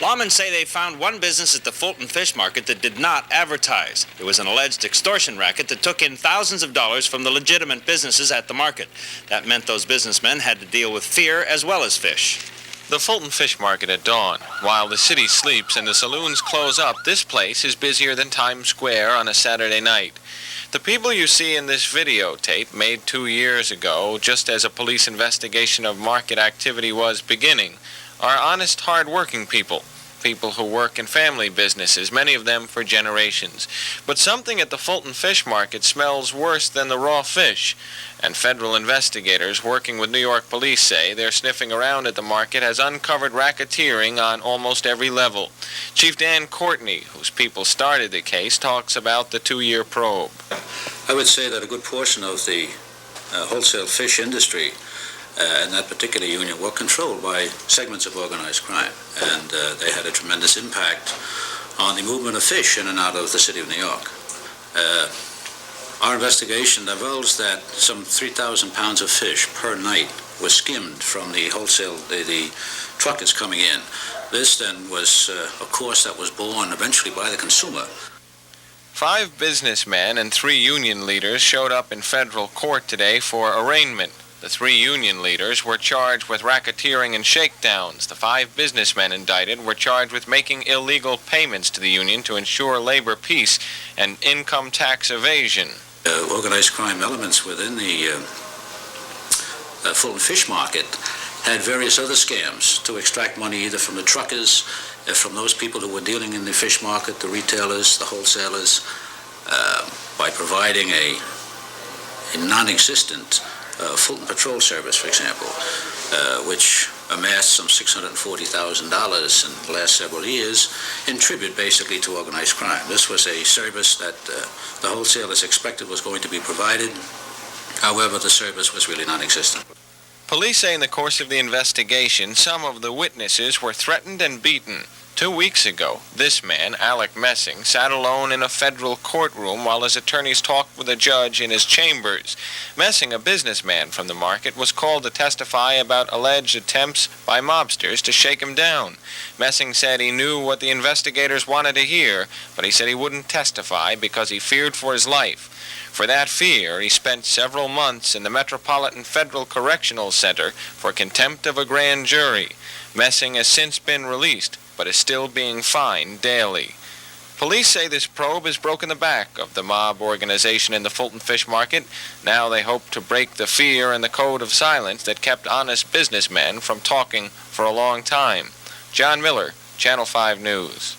Lawmen say they found one business at the Fulton Fish Market that did not advertise. It was an alleged extortion racket that took in thousands of dollars from the legitimate businesses at the market. That meant those businessmen had to deal with fear as well as fish. The Fulton Fish Market at dawn. While the city sleeps and the saloons close up, this place is busier than Times Square on a Saturday night. The people you see in this videotape, made 2 years ago, just as a police investigation of market activity was beginning, are honest, hard-working people. People who work in family businesses, many of them for generations. But something at the Fulton Fish Market smells worse than the raw fish. And federal investigators working with New York police say their sniffing around at the market has uncovered racketeering on almost every level. Chief Dan Courtney, whose people started the case, talks about the 2-year probe. I would say that a good portion of the wholesale fish industry in that particular union were controlled by segments of organized crime, and they had a tremendous impact on the movement of fish in and out of the city of New York. Our investigation divulged that some 3,000 pounds of fish per night was skimmed from the wholesale, the truckers coming in. This then was a course that was borne eventually by the consumer. 5 businessmen and 3 union leaders showed up in federal court today for arraignment. The 3 union leaders were charged with racketeering and shakedowns. The 5 businessmen indicted were charged with making illegal payments to the union to ensure labor peace and income tax evasion. Organized crime elements within the Fulton Fish Market had various other scams to extract money either from the truckers, from those people who were dealing in the fish market, the retailers, the wholesalers, by providing a non-existent Fulton Patrol Service, for example, which amassed some $640,000 in the last several years in tribute basically to organized crime. This was a service that the wholesalers expected was going to be provided. However, the service was really non-existent. Police say in the course of the investigation, some of the witnesses were threatened and beaten. 2 weeks ago, this man, Alec Messing, sat alone in a federal courtroom while his attorneys talked with a judge in his chambers. Messing, a businessman from the market, was called to testify about alleged attempts by mobsters to shake him down. Messing said he knew what the investigators wanted to hear, but he said he wouldn't testify because he feared for his life. For that fear, he spent several months in the Metropolitan Federal Correctional Center for contempt of a grand jury. Messing has since been released, but is still being fined daily. Police say this probe has broken the back of the mob organization in the Fulton Fish Market. Now they hope to break the fear and the code of silence that kept honest businessmen from talking for a long time. John Miller, Channel 5 News.